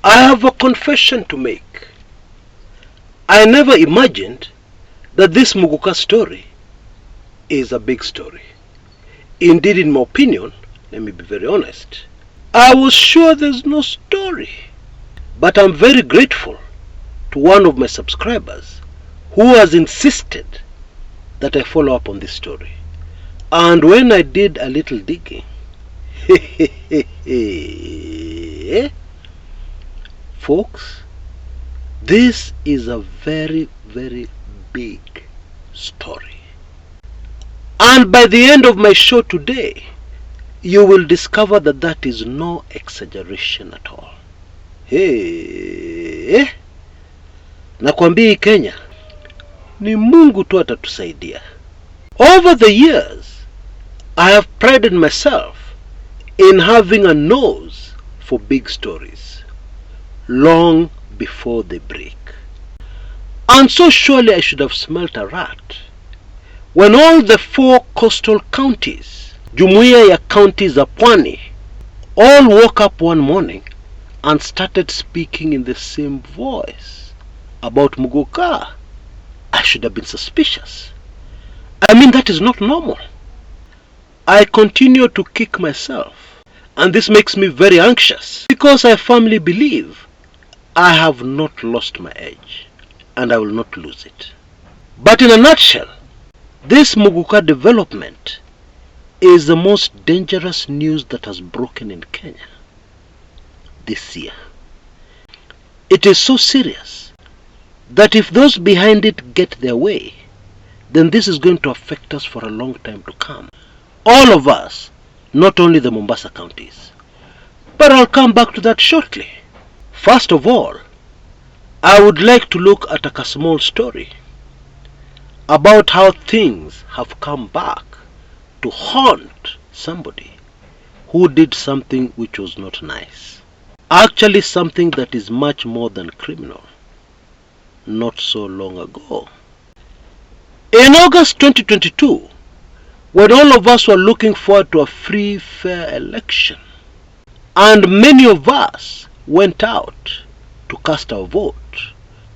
I have a confession to make. I never imagined that this Muguka story is a big story. Indeed, in my opinion, let me be very honest, I was sure there's no story. But I'm very grateful to one of my subscribers who has insisted that I follow up on this story. And when I did a little digging, folks, this is a very, very big story. And by the end of my show today, you will discover that that is no exaggeration at all. Nakwambia Kenya, ni Mungu tu atatusaidia. Over the years, I have prided myself in having a nose for big stories, long before they break. And so surely I should have smelt a rat when all the 4 coastal counties, Jumuiya ya counties za Pwani, all woke up one morning and started speaking in the same voice about Muguka. I should have been suspicious. I mean, that is not normal. I continue to kick myself, and this makes me very anxious because I firmly believe I have not lost my edge, and I will not lose it. But in a nutshell, this Muguka development is the most dangerous news that has broken in Kenya this year. It is so serious that if those behind it get their way, then this is going to affect us for a long time to come. All of us, not only the Mombasa counties. But I'll come back to that shortly. First of all, I would like to look at a small story about how things have come back to haunt somebody who did something which was not nice. Actually, something that is much more than criminal. Not so long ago, in August 2022, when all of us were looking forward to a free, fair election, and many of us went out to cast our vote,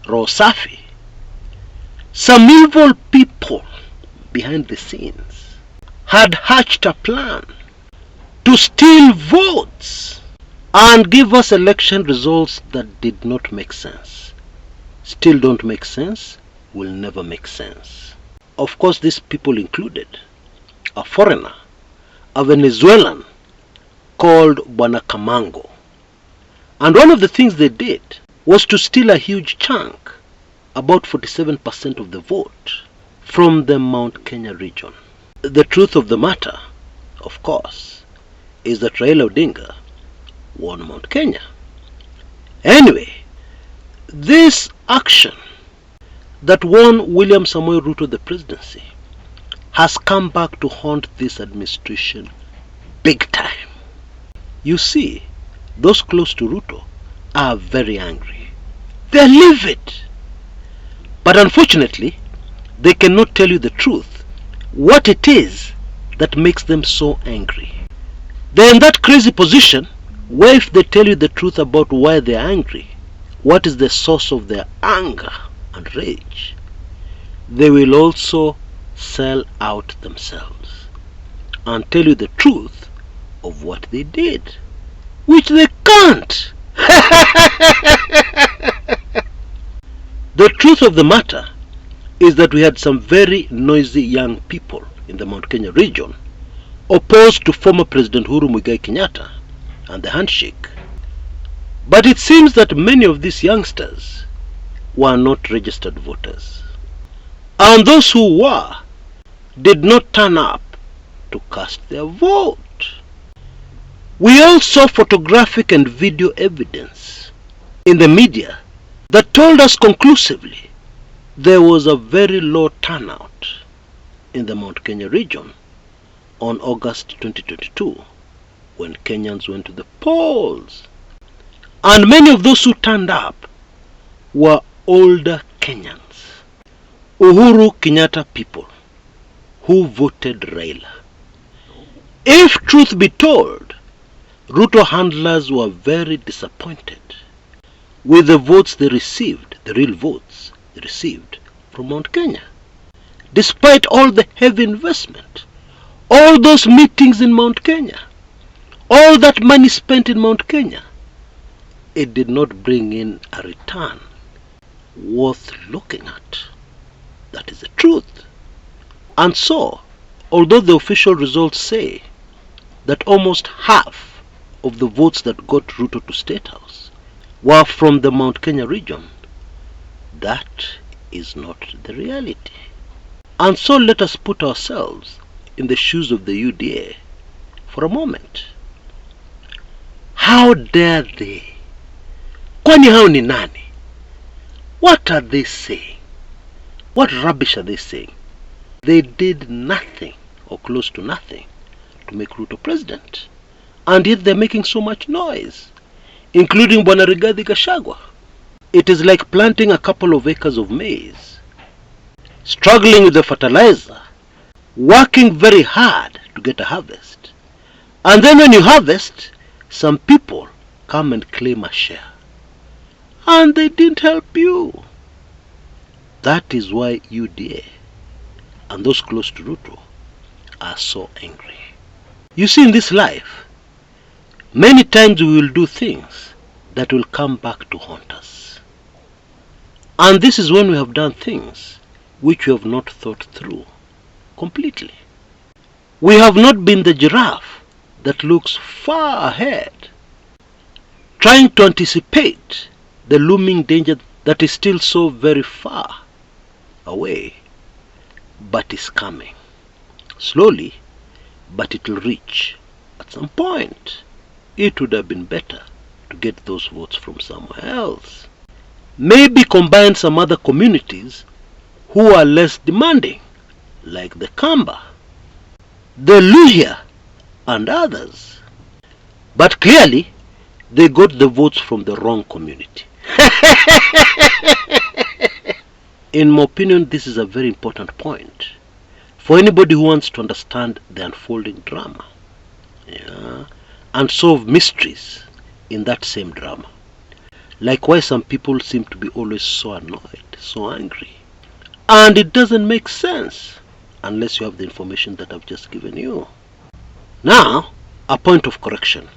Rosafi, some evil people behind the scenes had hatched a plan to steal votes and give us election results that did not make sense. Still don't make sense, will never make sense. Of course, these people included a foreigner, a Venezuelan called Bwana Kamango. And one of the things they did was to steal a huge chunk, about 47% of the vote, from the Mount Kenya region. The truth of the matter, of course, is that Raila Odinga won Mount Kenya. Anyway, this action that won William Samoei Ruto the presidency has come back to haunt this administration big time. You see, those close to Ruto are very angry. They're livid. But unfortunately, they cannot tell you the truth, what it is that makes them so angry. They're in that crazy position where if they tell you the truth about why they're angry, what is the source of their anger and rage, they will also sell out themselves and tell you the truth of what they did, which they can't. The truth of the matter is that we had some very noisy young people in the Mount Kenya region opposed to former President Uhuru Muigai Kenyatta and the handshake. But it seems that many of these youngsters were not registered voters. And those who were did not turn up to cast their vote. We all saw photographic and video evidence in the media that told us conclusively there was a very low turnout in the Mount Kenya region on August 2022 when Kenyans went to the polls. And many of those who turned up were older Kenyans, Uhuru Kenyatta people who voted Raila. If truth be told, Ruto handlers were very disappointed with the votes they received, the real votes they received from Mount Kenya. Despite all the heavy investment, all those meetings in Mount Kenya, all that money spent in Mount Kenya, it did not bring in a return worth looking at. That is the truth. And so, although the official results say that almost half of the votes that got Ruto to State House were from the Mount Kenya region, that is not the reality. And so let us put ourselves in the shoes of the UDA for a moment. How dare they? Kwani hao ni nani? What are they saying? What rubbish are they saying? They did nothing or close to nothing to make Ruto president. And yet they're making so much noise, including Bwana Rigathi Gachagua. It is like planting a couple of acres of maize, struggling with the fertilizer, working very hard to get a harvest. And then when you harvest, some people come and claim a share. And they didn't help you. That is why UDA and those close to Ruto are so angry. You see, in this life, many times we will do things that will come back to haunt us. And this is when we have done things which we have not thought through completely. We have not been the giraffe that looks far ahead, trying to anticipate the looming danger that is still so very far away, but is coming. Slowly, but it will reach at some point. It would have been better to get those votes from somewhere else. Maybe combine some other communities who are less demanding, like the Kamba, the Luhya, and others. But clearly, they got the votes from the wrong community. In my opinion, this is a very important point for anybody who wants to understand the unfolding drama, and solve mysteries in that same drama. Like why some people seem to be always so annoyed, so angry. And it doesn't make sense unless you have the information that I've just given you. Now, a point of correction.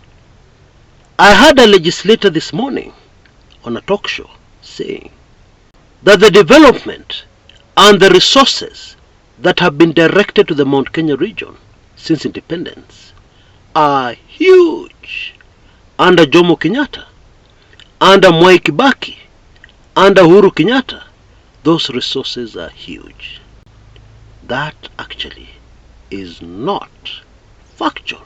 I heard a legislator this morning on a talk show saying that the development and the resources that have been directed to the Mount Kenya region since independence are huge. Under Jomo Kenyatta, under Mwai Kibaki, under Uhuru Kenyatta, those resources are huge. That actually is not factual.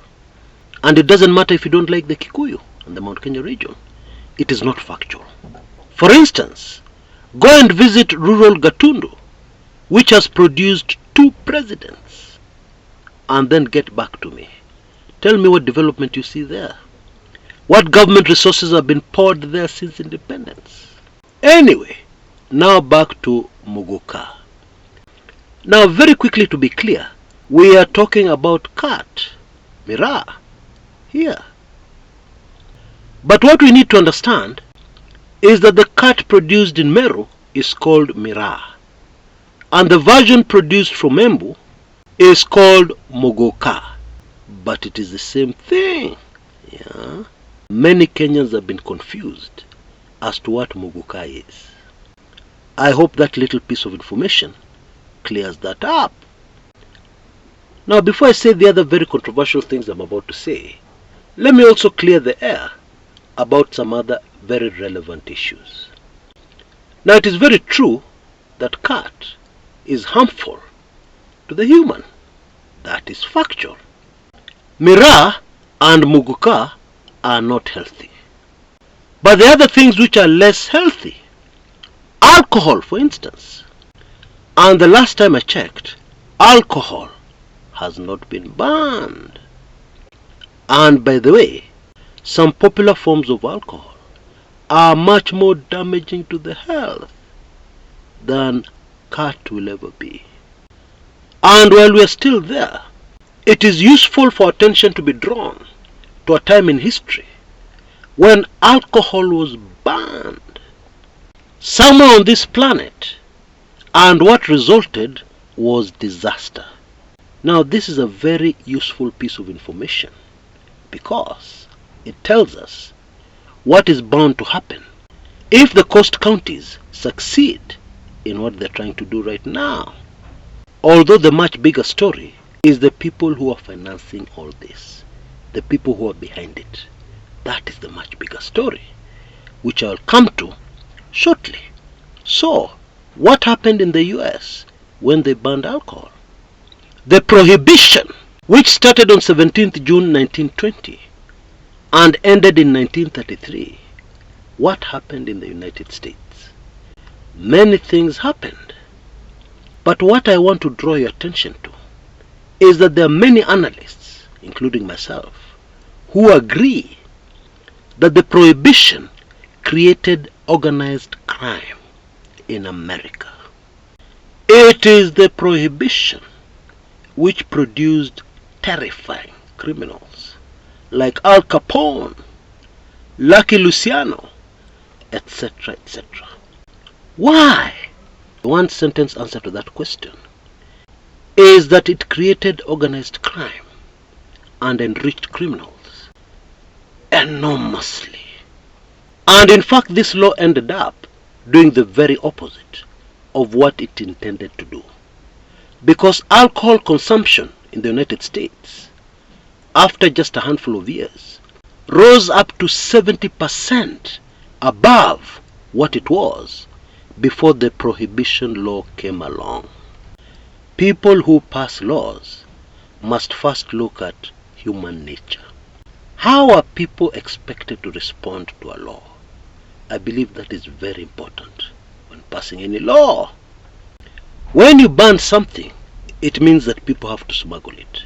And it doesn't matter if you don't like the Kikuyu and the Mount Kenya region. It is not factual. For instance, go and visit rural Gatundu, which has produced 2 presidents, and then get back to me. Tell me what development you see there. What government resources have been poured there since independence. Anyway, now back to Muguka. Now very quickly, to be clear, we are talking about cat, miraa, here. But what we need to understand is that the cat produced in Meru is called miraa, and the version produced from Embu is called Muguka. But it is the same thing. Many Kenyans have been confused as to what Muguka is. I hope that little piece of information clears that up. Now, before I say the other very controversial things I'm about to say, let me also clear the air about some other very relevant issues. Now, it is very true that cat is harmful to the human. That is factual. Miraa and Muguka are not healthy. But the other things which are less healthy, alcohol for instance, and the last time I checked, alcohol has not been banned. And by the way, some popular forms of alcohol are much more damaging to the health than cat will ever be. And while we are still there, it is useful for attention to be drawn to a time in history when alcohol was banned somewhere on this planet, and what resulted was disaster. Now this is a very useful piece of information because it tells us what is bound to happen if the coast counties succeed in what they're trying to do right now. Although the much bigger story is the people who are financing all this, the people who are behind it. That is the much bigger story, which I'll come to shortly. So, what happened in the US when they banned alcohol? The Prohibition, which started on 17th June 1920 and ended in 1933. What happened in the United States? Many things happened. But what I want to draw your attention to is that there are many analysts, including myself, who agree that the Prohibition created organized crime in America. It is the Prohibition which produced terrifying criminals like Al Capone, Lucky Luciano, etc., etc. Why? One sentence answer to that question is that it created organized crime and enriched criminals enormously. And in fact, this law ended up doing the very opposite of what it intended to do. Because alcohol consumption in the United States, after just a handful of years, rose up to 70% above what it was before the Prohibition law came along. People who pass laws must first look at human nature. How are people expected to respond to a law? I believe that is very important when passing any law. When you ban something, it means that people have to smuggle it.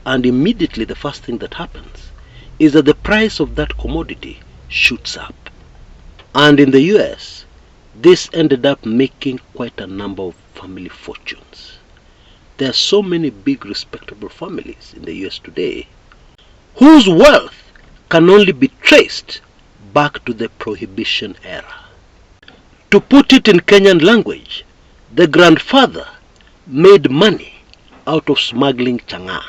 And immediately the first thing that happens is that the price of that commodity shoots up. And in the US, this ended up making quite a number of family fortunes. There are so many big respectable families in the US today whose wealth can only be traced back to the Prohibition era. To put it in Kenyan language, the grandfather made money out of smuggling chang'aa.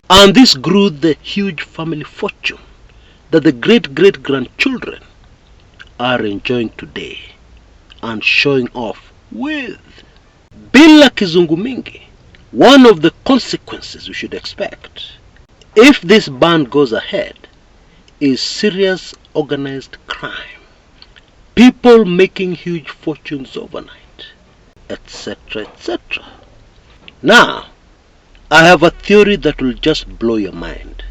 And this grew the huge family fortune that the great-great-grandchildren are enjoying today and showing off with. Bila kizungu mingi, one of the consequences we should expect if this ban goes ahead is serious organized crime, people making huge fortunes overnight, etc., etc. Now, I have a theory that will just blow your mind.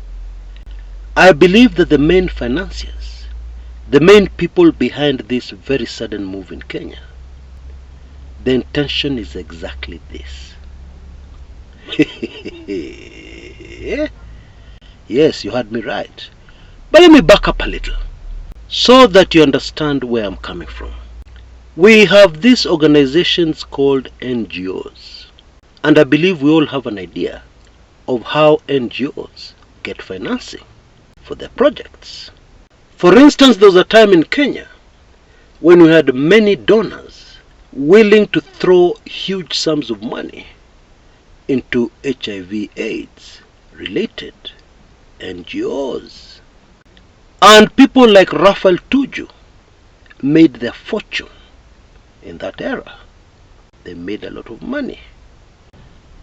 I believe that the main financiers, the main people behind this very sudden move in Kenya, the intention is exactly this. Yes, you heard me right. But let me back up a little so that you understand where I'm coming from. We have these organizations called NGOs, and I believe we all have an idea of how NGOs get financing for their projects. For instance, there was a time in Kenya when we had many donors willing to throw huge sums of money into HIV/AIDS related NGOs. And people like Raphael Tuju made their fortune in that era. They made a lot of money.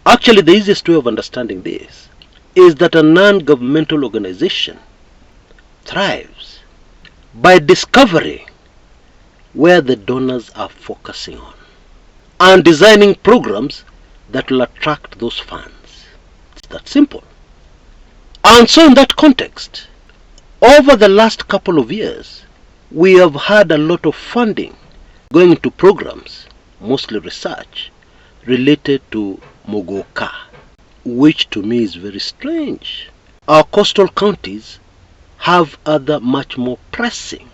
Actually, the easiest way of understanding this is that a non-governmental organization thrives by discovering where the donors are focusing on and designing programs that will attract those funds. It's that simple. And so in that context, over the last couple of years, we have had a lot of funding going into programs, mostly research, related to Muguka, which to me is very strange. Our coastal counties have other much more pressing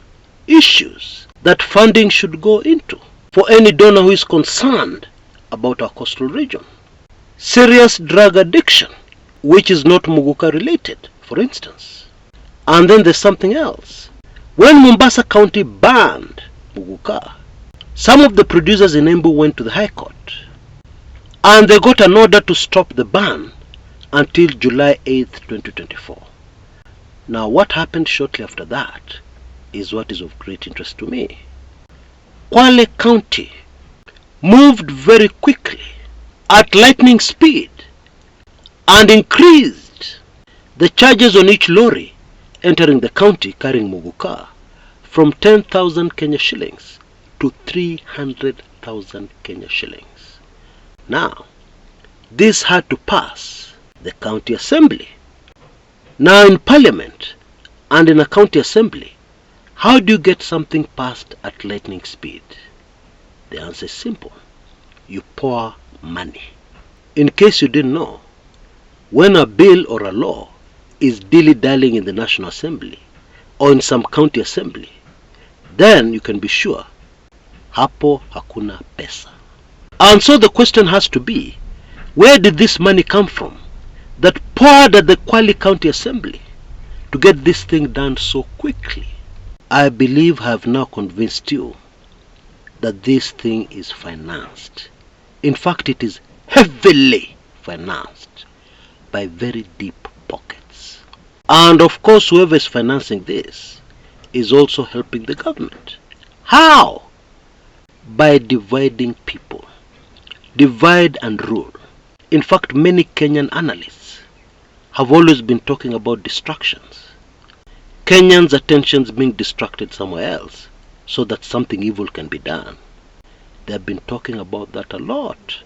issues that funding should go into for any donor who is concerned about our coastal region. Serious drug addiction, which is not Muguka related, for instance. And then there's something else. When Mombasa County banned Muguka, some of the producers in Embu went to the High Court and they got an order to stop the ban until July 8th, 2024. Now what happened shortly after that is what is of great interest to me. Kwale County moved very quickly at lightning speed and increased the charges on each lorry entering the county carrying Muguka from 10,000 Kenya shillings to 300,000 Kenya shillings. Now, this had to pass the county assembly. Now in parliament and in a county assembly, how do you get something passed at lightning speed? The answer is simple. You pour money. In case you didn't know, when a bill or a law is dilly-dallying in the National Assembly or in some county assembly, then you can be sure hapo hakuna pesa. And so the question has to be, where did this money come from that poured at the Kwale County Assembly to get this thing done so quickly? I believe I have now convinced you that this thing is financed. In fact, it is heavily financed by very deep pockets. And of course, whoever is financing this is also helping the government. How? By dividing people. Divide and rule. In fact, many Kenyan analysts have always been talking about distractions. Kenyans' attentions being distracted somewhere else so that something evil can be done. They have been talking about that a lot.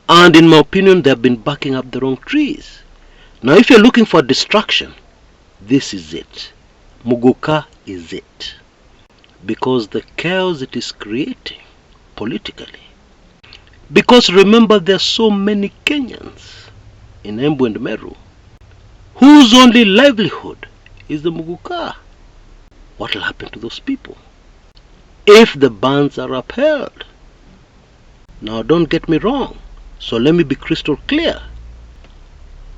And in my opinion, they have been backing up the wrong trees. Now if you're looking for distraction, this is it. Muguka is it. Because the chaos it is creating politically. Because remember, there are so many Kenyans in Embu and Meru whose only livelihood is the Muguka. What will happen to those people if the bans are upheld? Now don't get me wrong, so let me be crystal clear.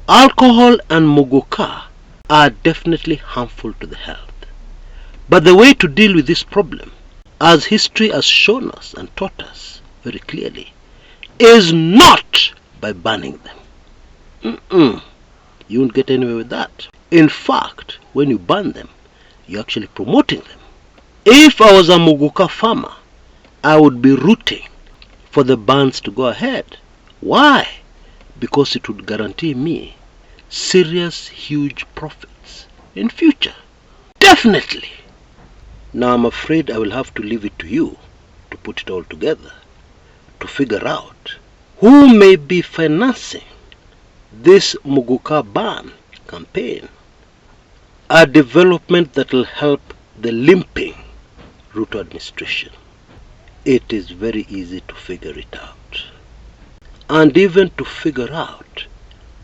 Alcohol and Muguka are definitely harmful to the health. But the way to deal with this problem, as history has shown us and taught us very clearly, is not by banning them. You won't get anywhere with that. In fact, when you ban them, you're actually promoting them. If I was a Muguka farmer, I would be rooting for the bans to go ahead. Why? Because it would guarantee me serious, huge profits in future. Definitely. Now I'm afraid I will have to leave it to you to put it all together, to figure out who may be financing this Muguka ban campaign, a development that will help the limping Ruto administration. It is very easy to figure it out, and even to figure out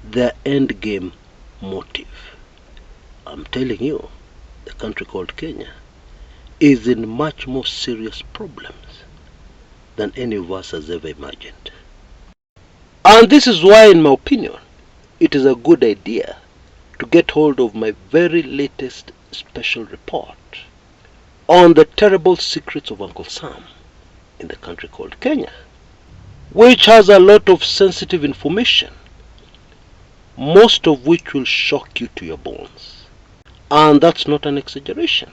their end game motive. I'm telling you, the country called Kenya is in much more serious problems than any of us has ever imagined. And this is why, in my opinion, it is a good idea to get hold of my very latest special report on the terrible secrets of Uncle Sam in the country called Kenya, which has a lot of sensitive information, most of which will shock you to your bones. And that's not an exaggeration.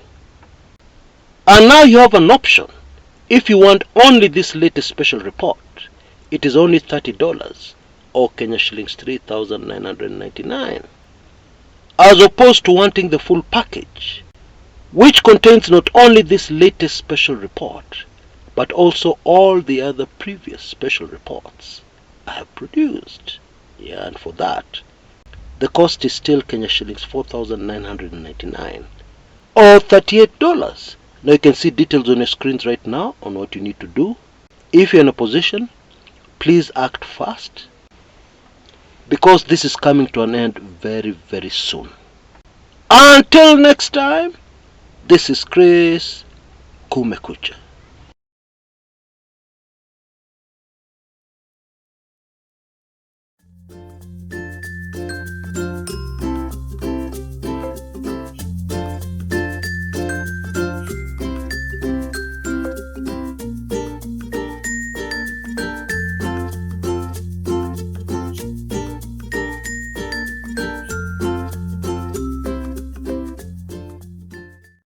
And now you have an option. If you want only this latest special report, it is only $30 or Kenya shillings 3,999, as opposed to wanting the full package, which contains not only this latest special report, but also all the other previous special reports I have produced. Yeah, and for that, the cost is still Kenya shillings 4,999 or $38. Now you can see details on your screens right now on what you need to do. If you're in a position, please act fast, because this is coming to an end very, very soon. Until next time, this is Chris Kumekucha.